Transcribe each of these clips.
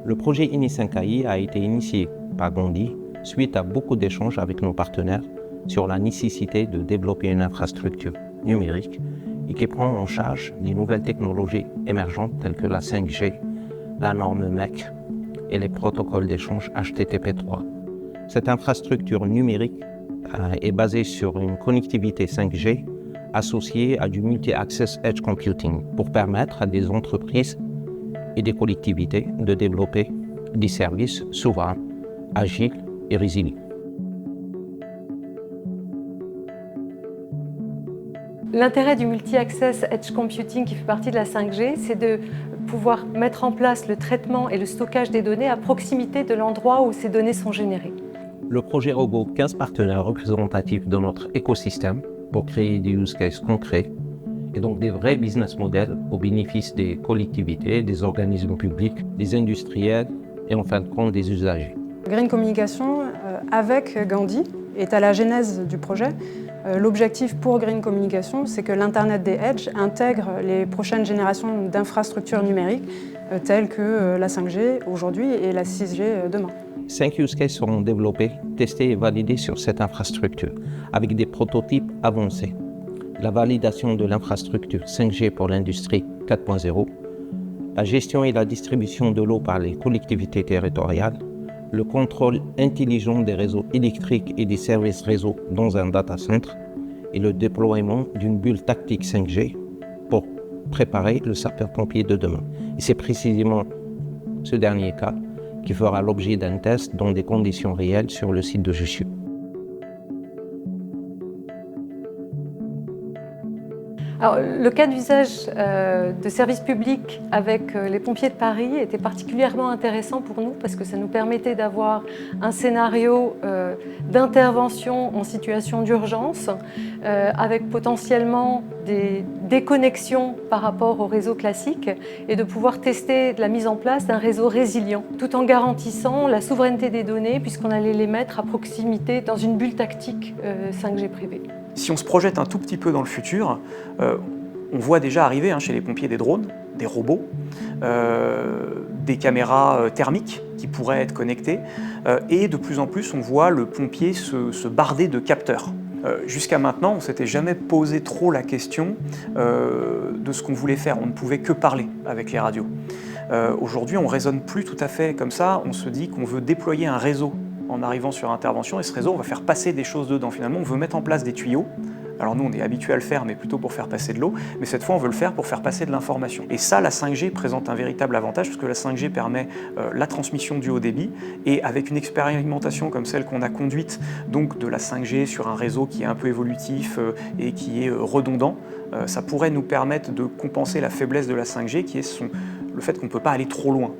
Le projet INI5AI a été initié par Gondi suite à beaucoup d'échanges avec nos partenaires sur la nécessité de développer une infrastructure numérique et qui prend en charge les nouvelles technologies émergentes telles que la 5G, la norme MEC et les protocoles d'échange HTTP3. Cette infrastructure numérique est basée sur une connectivité 5G associée à du multi-access edge computing pour permettre à des entreprises et des collectivités de développer des services souverains, agiles et résilients. L'intérêt du multi-access edge computing qui fait partie de la 5G, c'est de pouvoir mettre en place le traitement et le stockage des données à proximité de l'endroit où ces données sont générées. Le projet regroupe 15 partenaires représentatifs de notre écosystème pour créer des use cases concrets et donc des vrais business models au bénéfice des collectivités, des organismes publics, des industriels et en fin de compte des usagers. Green Communication, avec Gandhi, est à la genèse du projet. L'objectif pour Green Communication, c'est que l'Internet des Edge intègre les prochaines générations d'infrastructures numériques telles que la 5G aujourd'hui et la 6G demain. 5 use cases seront développés, testés et validés sur cette infrastructure avec des prototypes avancés. La validation de l'infrastructure 5G pour l'industrie 4.0, la gestion et la distribution de l'eau par les collectivités territoriales, le contrôle intelligent des réseaux électriques et des services réseau dans un data center et le déploiement d'une bulle tactique 5G pour préparer le sapeur-pompier de demain. Et c'est précisément ce dernier cas qui fera l'objet d'un test dans des conditions réelles sur le site de Jussieu. Alors, le cas d'usage de services publics avec les pompiers de Paris était particulièrement intéressant pour nous parce que ça nous permettait d'avoir un scénario d'intervention en situation d'urgence avec potentiellement des déconnexions par rapport au réseau classique et de pouvoir tester la mise en place d'un réseau résilient tout en garantissant la souveraineté des données puisqu'on allait les mettre à proximité dans une bulle tactique 5G privée. Si on se projette un tout petit peu dans le futur, on voit déjà arriver chez les pompiers des drones, des robots, des caméras thermiques qui pourraient être connectées, et de plus en plus on voit le pompier se barder de capteurs. Jusqu'à maintenant, on ne s'était jamais posé trop la question de ce qu'on voulait faire, on ne pouvait que parler avec les radios. Aujourd'hui, on ne raisonne plus tout à fait comme ça, on se dit qu'on veut déployer un réseau en arrivant sur intervention, et ce réseau, on va faire passer des choses dedans. Finalement, on veut mettre en place des tuyaux. Alors nous, on est habitué à le faire, mais plutôt pour faire passer de l'eau. Mais cette fois, on veut le faire pour faire passer de l'information. Et ça, la 5G présente un véritable avantage, parce que la 5G permet la transmission du haut débit. Et avec une expérimentation comme celle qu'on a conduite, donc de la 5G sur un réseau qui est un peu évolutif et qui est redondant, ça pourrait nous permettre de compenser la faiblesse de la 5G, qui est le fait qu'on ne peut pas aller trop loin.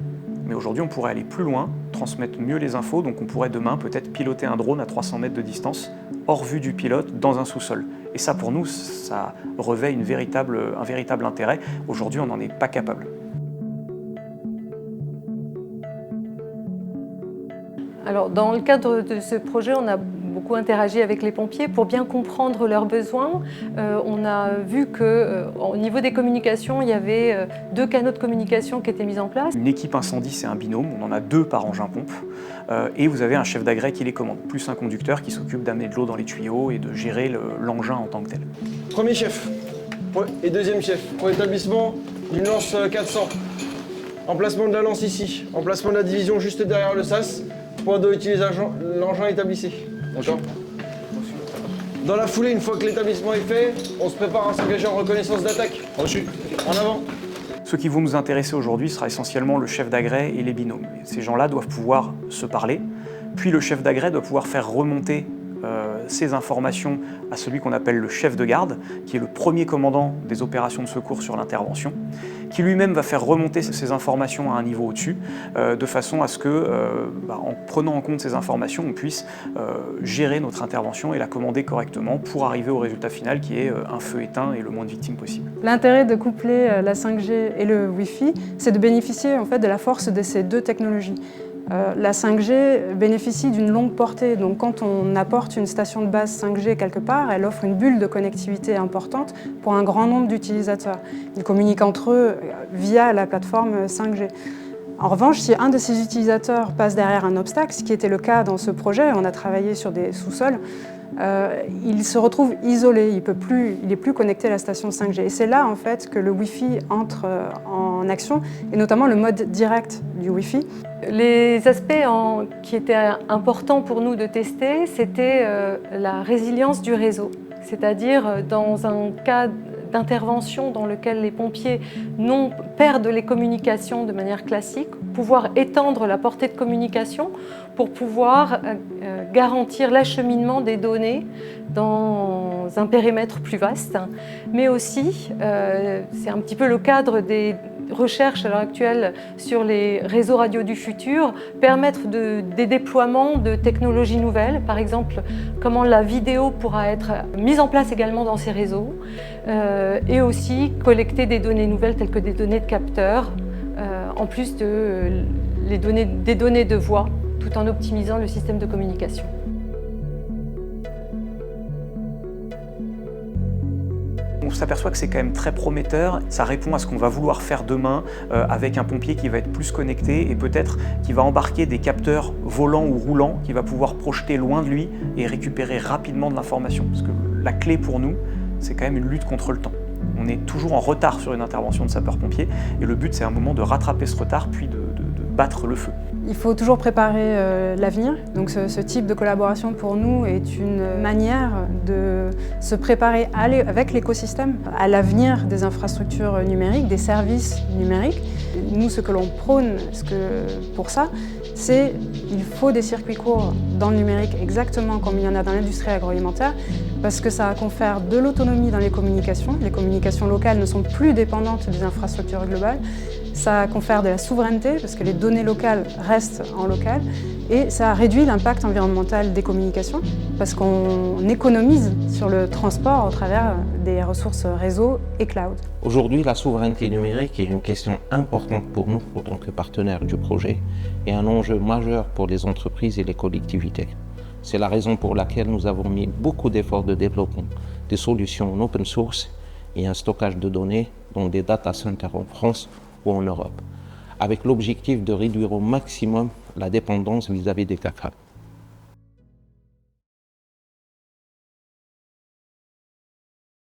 Mais aujourd'hui, on pourrait aller plus loin, transmettre mieux les infos, donc on pourrait demain peut-être piloter un drone à 300 mètres de distance, hors vue du pilote, dans un sous-sol. Et ça, pour nous, ça revêt un véritable intérêt. Aujourd'hui, on n'en est pas capable. Alors, dans le cadre de ce projet, on a beaucoup interagi avec les pompiers pour bien comprendre leurs besoins. On a vu qu'au niveau des communications, il y avait 2 canaux de communication qui étaient mis en place. Une équipe incendie, c'est un binôme, on en a 2 par engin-pompe. Et vous avez un chef d'agrès qui les commande, plus un conducteur qui s'occupe d'amener de l'eau dans les tuyaux et de gérer l'engin en tant que tel. Premier chef et deuxième chef pour l'établissement d'une lance 400. Emplacement de la lance ici, emplacement de la division juste derrière le sas. Point d'eau utilisé, l'engin établissé. D'accord. Dans la foulée, une fois que l'établissement est fait, on se prépare à s'engager en reconnaissance d'attaque. Reçu. En avant. Ce qui vont nous intéresser aujourd'hui sera essentiellement le chef d'agrès et les binômes. Et ces gens-là doivent pouvoir se parler, puis le chef d'agrès doit pouvoir faire remonter ces informations à celui qu'on appelle le chef de garde, qui est le premier commandant des opérations de secours sur l'intervention, qui lui-même va faire remonter ces informations à un niveau au-dessus, de façon à ce que, en prenant en compte ces informations, on puisse gérer notre intervention et la commander correctement pour arriver au résultat final qui est un feu éteint et le moins de victimes possible. L'intérêt de coupler la 5G et le Wi-Fi, c'est de bénéficier en fait de la force de ces 2 technologies. La 5G bénéficie d'une longue portée, donc quand on apporte une station de base 5G quelque part, elle offre une bulle de connectivité importante pour un grand nombre d'utilisateurs. Ils communiquent entre eux via la plateforme 5G. En revanche, si un de ces utilisateurs passe derrière un obstacle, ce qui était le cas dans ce projet, on a travaillé sur des sous-sols, il se retrouve isolé, il n'est plus connecté à la station 5G. Et c'est là en fait que le Wi-Fi entre en action, et notamment le mode direct du Wi-Fi. Les aspects qui étaient importants pour nous de tester, c'était la résilience du réseau. C'est-à-dire dans un cas d'intervention dans lequel les pompiers perdent les communications de manière classique, pouvoir étendre la portée de communication pour pouvoir garantir l'acheminement des données dans un périmètre plus vaste. Mais aussi, c'est un petit peu le cadre des recherches à l'heure actuelle sur les réseaux radio du futur, permettre des déploiements de technologies nouvelles, par exemple comment la vidéo pourra être mise en place également dans ces réseaux, et aussi collecter des données nouvelles telles que des données de capteurs, en plus des données de voix, tout en optimisant le système de communication. On s'aperçoit que c'est quand même très prometteur, ça répond à ce qu'on va vouloir faire demain avec un pompier qui va être plus connecté et peut-être qui va embarquer des capteurs volants ou roulants qui va pouvoir projeter loin de lui et récupérer rapidement de l'information. Parce que la clé pour nous, c'est quand même une lutte contre le temps. On est toujours en retard sur une intervention de sapeur-pompier et le but c'est à un moment de rattraper ce retard puis de battre le feu. Il faut toujours préparer l'avenir. Donc ce type de collaboration pour nous est une manière de se préparer avec l'écosystème à l'avenir des infrastructures numériques, des services numériques. Nous, ce que l'on prône pour ça, c'est qu'il faut des circuits courts dans le numérique exactement comme il y en a dans l'industrie agroalimentaire parce que ça confère de l'autonomie dans les communications. Les communications locales ne sont plus dépendantes des infrastructures globales. Ça confère de la souveraineté parce que les données locales restent en local et ça réduit l'impact environnemental des communications parce qu'on économise sur le transport au travers des ressources réseau et cloud. Aujourd'hui, la souveraineté numérique est une question importante pour nous en tant que partenaires du projet et un enjeu majeur pour les entreprises et les collectivités. C'est la raison pour laquelle nous avons mis beaucoup d'efforts de développement des solutions en open source et un stockage de données dans des data centers en France ou en Europe, avec l'objectif de réduire au maximum la dépendance vis-à-vis des CAFA.